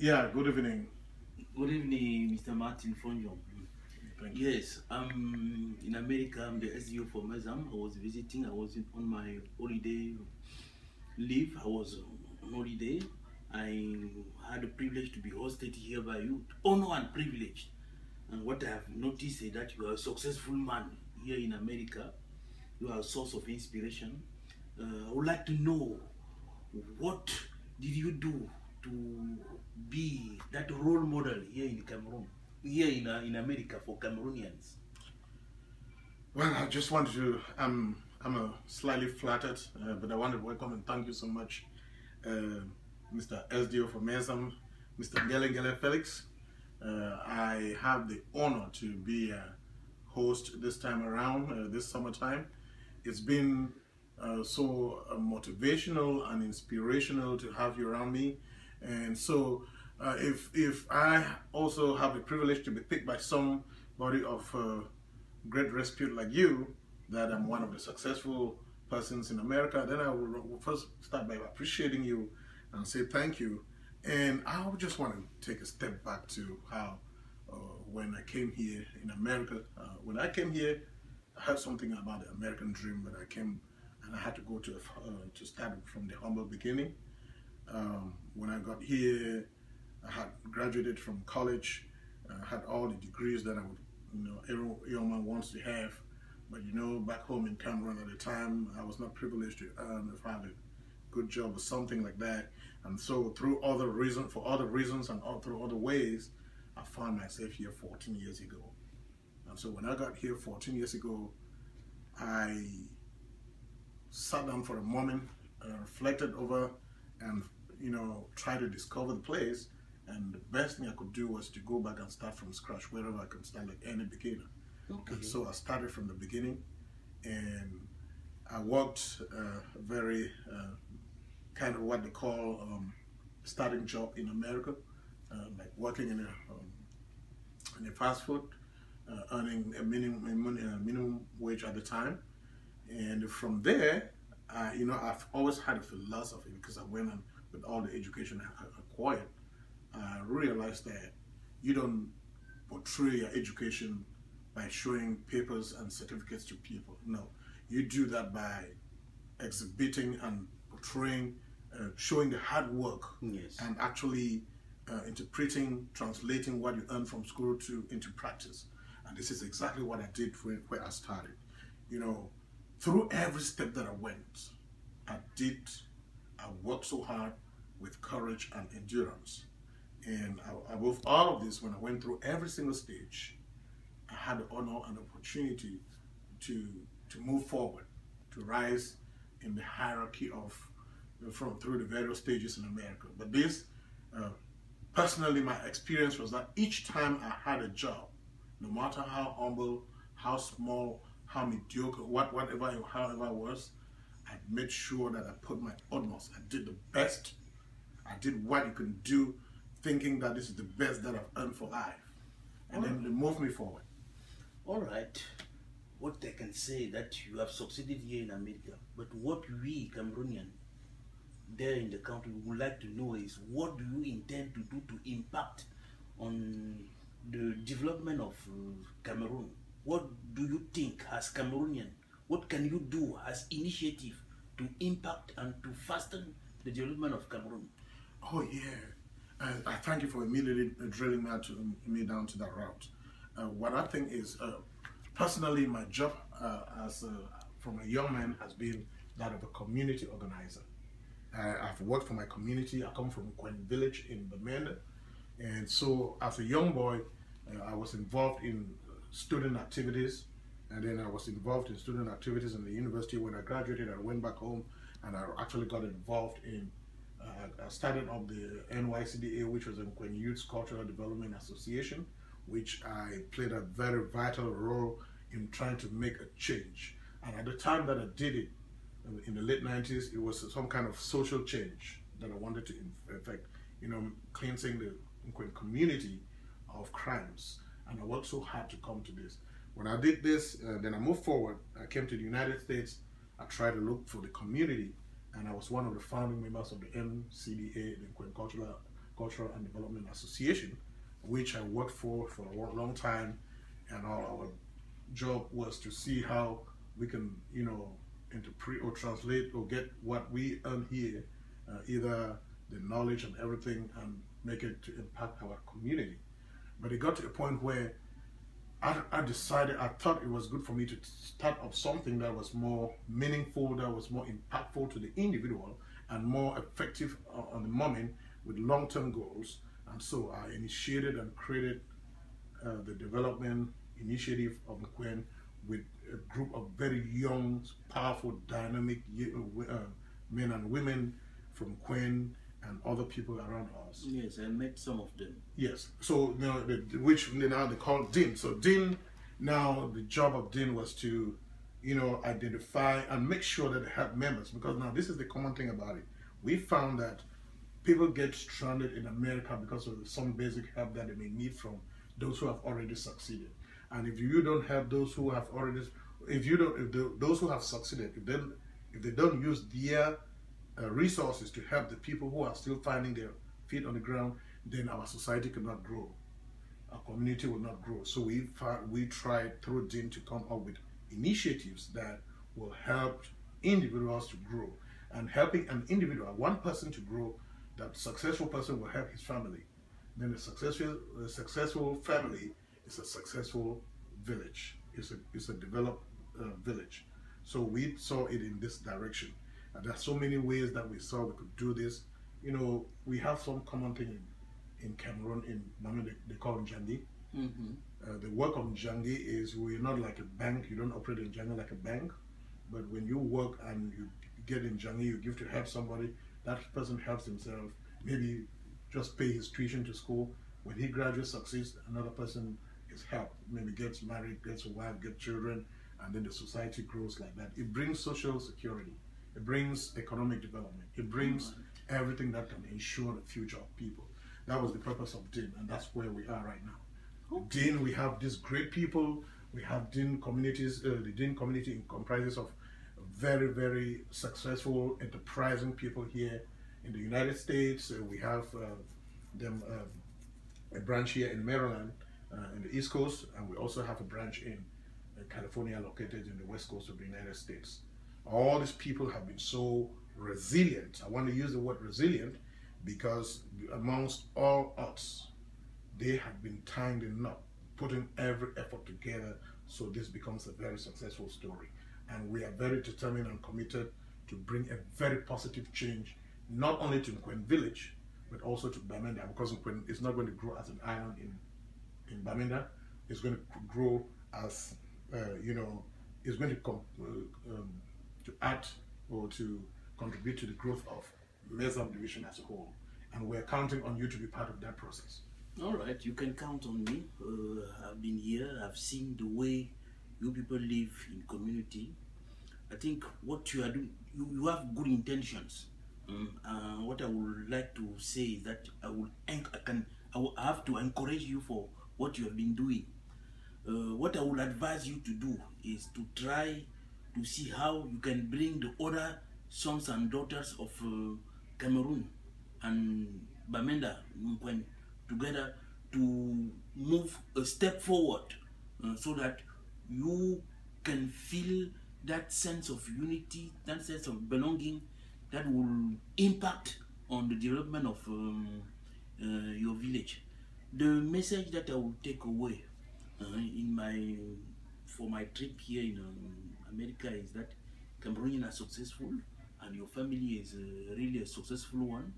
Yeah, good evening. Good evening, Mr. Martin Fonjong. Thank you. Yes, I'm in America. I'm the SDO for Mezam. I was visiting. I was on my holiday leave. I was on holiday. I had the privilege to be hosted here by you. Honor and privilege. And what I have noticed is that you are a successful man here in America. You are a source of inspiration. I would like to know, what did you do to be that role model here in Cameroon, here in America for Cameroonians? Well, I just wanted to. I'm a slightly flattered, but I want to welcome and thank you so much, Mr. SDO for Mezam, Mr. Nguele Nguele Felix. I have the honor to be a host this time around, this summertime. It's been so motivational and inspirational to have you around me, and so if I also have the privilege to be picked by somebody of great repute like you, that I'm one of the successful persons in America, then I will first start by appreciating you and say thank you. And I would just want to take a step back to how when I came here in America, when I came here, I heard something about the American dream, but I came and I had to go to start from the humble beginning. When I got here, I had graduated from college, had all the degrees that I would, every young man wants to have. But back home in Cameroon at the time, I was not privileged to earn or have a good job or something like that. And so through other reasons, and through other ways, I found myself here 14 years ago. And so when I got here 14 years ago, I sat down for a moment, reflected over, and tried to discover the place. And the best thing I could do was to go back and start from scratch wherever I could start, like any beginner. Okay. And so I started from the beginning, and I worked very kind of what they call starting job in America, like working in a fast food, earning a minimum wage at the time. And from there, I've always had a philosophy, because I went and with all the education I acquired, I realized that you don't portray your education by showing papers and certificates to people. No, you do that by exhibiting and portraying, showing the hard work, Yes. and actually interpreting, translating what you earn from school into practice. And this is exactly what I did where I started. Through every step that I went, I worked so hard with courage and endurance. And above all of this, when I went through every single stage, I had the honor and opportunity to move forward, to rise in the hierarchy through the various stages in America. But this, personally, my experience was that each time I had a job, no matter how humble, how small, how mediocre, however I was, I made sure that I put my utmost. I did the best. I did what you can do, thinking that this is the best that I've earned for life. And then they moved me forward. All right. What I can say that you have succeeded here in America, but what we Cameroonian there in the country would like to know is, what do you intend to do to impact on the development of Cameroon? What do you think as Cameroonian? What can you do as initiative to impact and to fasten the development of Cameroon? Oh yeah, I thank you for immediately drilling me down to that route. What I think is, personally, my job from a young man has been that of a community organizer. I've worked for my community. I come from Nkwen village in Bamenda, and so as a young boy, I was involved in student activities, and then I was involved in student activities in the university. When I graduated, I went back home, and I actually got involved in. I started up the NYCDA, which was the Nkwen Youth Cultural Development Association, which I played a very vital role in trying to make a change. And at the time that I did it, in the late 90s, it was some kind of social change that I wanted to effect, cleansing the Nkwen community of crimes. And I worked so hard to come to this. When I did this, then I moved forward. I came to the United States. I tried to look for the community, and I was one of the founding members of the NCDA, the Nkwen Cultural and Development Association, which I worked for a long time, and our job was to see how we can, interpret or translate or get what we earn here, either the knowledge and everything, and make it to impact our community. But it got to a point where I decided, I thought it was good for me to start up something that was more meaningful, that was more impactful to the individual, and more effective on the moment with long-term goals. And so I initiated and created the development initiative of Nkwen with a group of very young, powerful, dynamic men and women from Nkwen and other people around us. Yes, I met some of them. Yes. So which now they call Dean. So Dean, now the job of Dean was to, identify and make sure that they have members, because now this is the common thing about it. We found that people get stranded in America because of some basic help that they may need from those who have already succeeded. And if you don't have those who have already, those who have succeeded, if they don't use their resources to help the people who are still finding their feet on the ground, then our society cannot grow, our community will not grow. So we tried through Dean to come up with initiatives that will help individuals to grow. And helping an individual, one person to grow, that successful person will help his family. Then the successful family is a successful village. It's a developed village. So we saw it in this direction. And there are so many ways that we saw we could do this. We have some common thing in Cameroon, in Mami, they call it Njangi. The work of Njangi is, we're not like a bank. You don't operate in Njangi like a bank. But when you work and you get in Njangi, you give to help somebody, that person helps himself, maybe just pay his tuition to school. When he graduates, succeeds, another person is helped, maybe gets married, gets a wife, gets children, and then the society grows like that. It brings social security. It brings economic development. It brings everything that can ensure the future of people. That was the purpose of DIN, and that's where we are right now. Okay. DIN, we have these great people. We have DIN communities. The DIN community comprises of very, very successful, enterprising people here in the United States. We have a branch here in Maryland, in the East Coast, and we also have a branch in California, located in the West Coast of the United States. All these people have been so resilient. I want to use the word resilient because amongst all odds, they have been tying the knot, putting every effort together, so this becomes a very successful story. And we are very determined and committed to bring a very positive change, not only to Nkwen village, but also to Bamenda, because Nkwen is not going to grow as an island in Bamenda. It's going to grow as, it's going to add or to contribute to the growth of Mezam division as a whole. And we're counting on you to be part of that process. All right, you can count on me. I've been here, I've seen the way you people live in community. I think what you are doing, you have good intentions. What I would like to say is that I have to encourage you for what you have been doing. What I would advise you to do is to try to see how you can bring the other sons and daughters of Cameroon and Bamenda Nkwen together to move a step forward, so that you can feel that sense of unity, that sense of belonging that will impact on the development of your village. The message that I will take away for my trip here in America is that Cameroonians are successful and your family is really a successful one.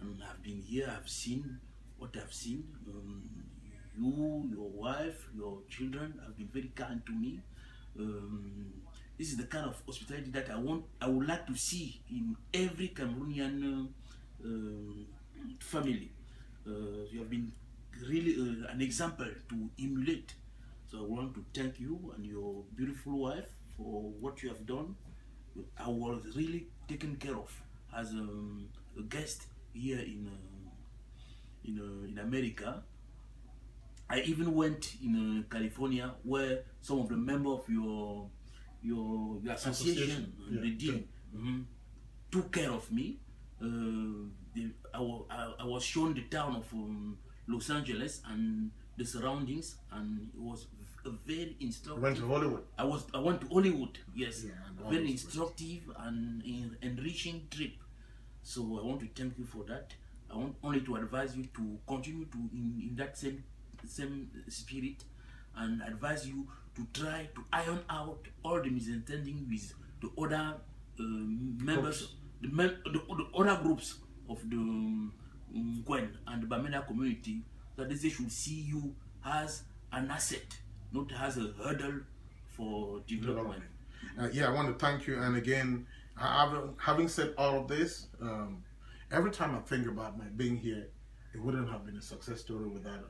And I've been here, I've seen what I've seen. You, your wife, your children have been very kind to me. This is the kind of hospitality that I would like to see in every Cameroonian family. You have been really an example to emulate. So I want to thank you and your beautiful wife for what you have done. I was really taken care of as a guest here in America. I even went in California, where some of the members of your association, the dean, took care of me. I was shown the town of Los Angeles and the surroundings, and it was a very instructive. Went to Hollywood. I went to Hollywood. Yes, Yeah, very instructive and enriching trip. So I want to thank you for that. I want only to advise you to continue to in that same spirit, and advise you to try to iron out all the misunderstanding with the other members, the other groups of the Nkwen and the Bamenda community, that they should see you as an asset, not as a hurdle for development. Yeah, I want to thank you. And again, having said all of this, every time I think about my being here, it wouldn't have been a success story without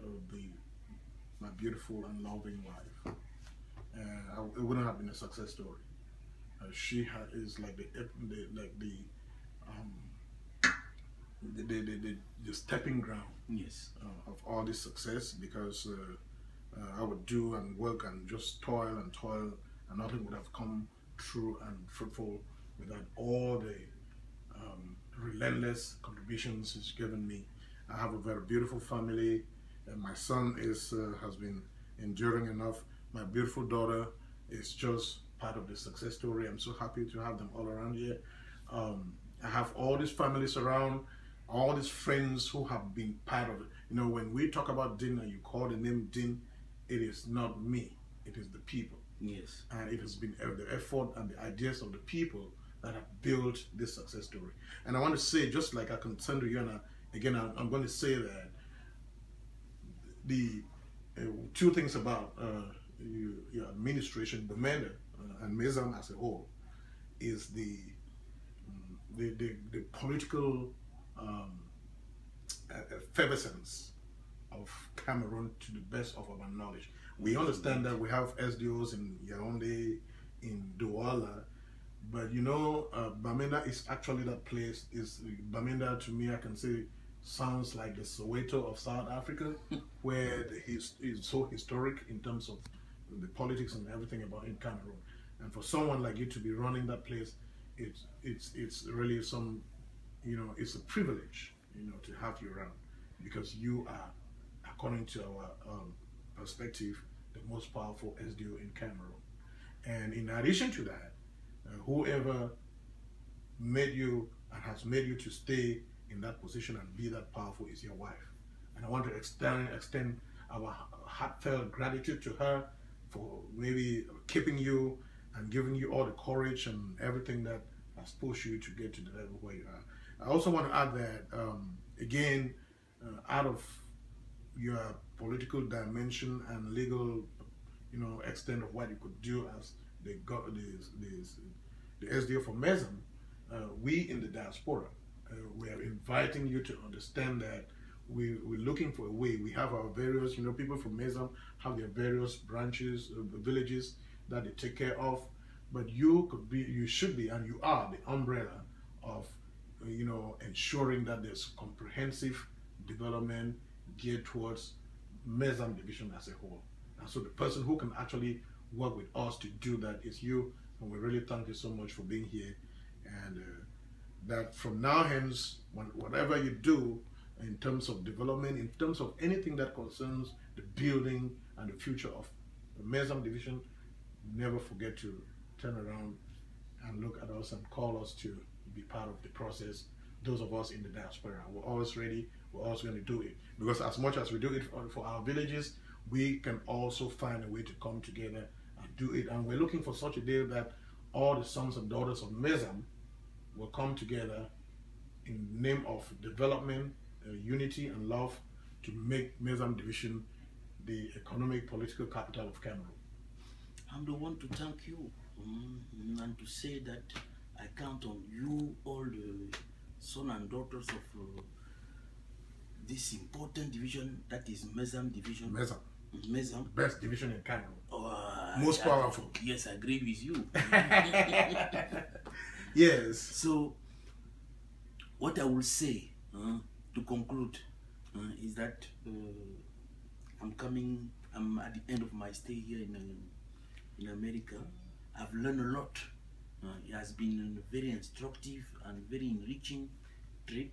my beautiful and loving wife. It wouldn't have been a success story. She is like the stepping ground, yes, of all this success, because I would do and work and just toil, and nothing would have come true and fruitful without all the relentless contributions he's given me. I have a very beautiful family, and my son has been enduring enough. My beautiful daughter is just part of the success story. I'm so happy to have them all around here. I have all these families around, all these friends who have been part of it. You know, when we talk about Din and you call the name Din, it is not me, it is the people. Yes. And it has been the effort and the ideas of the people that have built this success story. And I want to say, just like I can send to you, and again, I'm going to say that the two things about your administration, Bamenda and Mezam as a whole, is the political effervescence of Cameroon, to the best of our knowledge. We understand that we have SDOs in Yaoundé, in Douala, but you know, Bamenda is actually that place. Bamenda, to me, I can say, sounds like the Soweto of South Africa, where is so historic in terms of the politics and everything about in Cameroon. And for someone like you to be running that place, it's really some, you know, it's a privilege, you know, to have you around, because you are, according to our perspective, the most powerful SDO in Cameroon. And in addition to that, whoever made you and has made you to stay in that position and be that powerful is your wife. And I want to extend our heartfelt gratitude to her for maybe keeping you and giving you all the courage and everything that has pushed you to get to the level where you are. I also want to add that, again, out of your political dimension and legal, you know, extent of what you could do as the SDO for Mezam, we in the diaspora, we are inviting you to understand that we're looking for a way. We have our various, you know, people from Mezam have their various branches, villages that they take care of, but you should be, and you are the umbrella of, you know, ensuring that there's comprehensive development geared towards Mezam division as a whole. And so the person who can actually work with us to do that is you, and we really thank you so much for being here. And that from now hence, whatever you do in terms of development, in terms of anything that concerns the building and the future of the Mezam division, never forget to turn around and look at us and call us to be part of the process. Those of us in the diaspora, we're always ready, we're always going to do it. Because as much as we do it for our villages, we can also find a way to come together and do it. And we're looking for such a day that all the sons and daughters of Mezam will come together in the name of development, unity and love, to make Mezam division the economic political capital of Cameroon. I'm the one to thank you and to say that I count on you, all the sons and daughters of this important division that is Mezam division. Mezam. Mezam. Best division in Cameroon. Most powerful. Yes, I agree with you. Yes. So, what I will say to conclude is that I'm at the end of my stay here in America. I've learned a lot. It has been a very instructive and very enriching trip.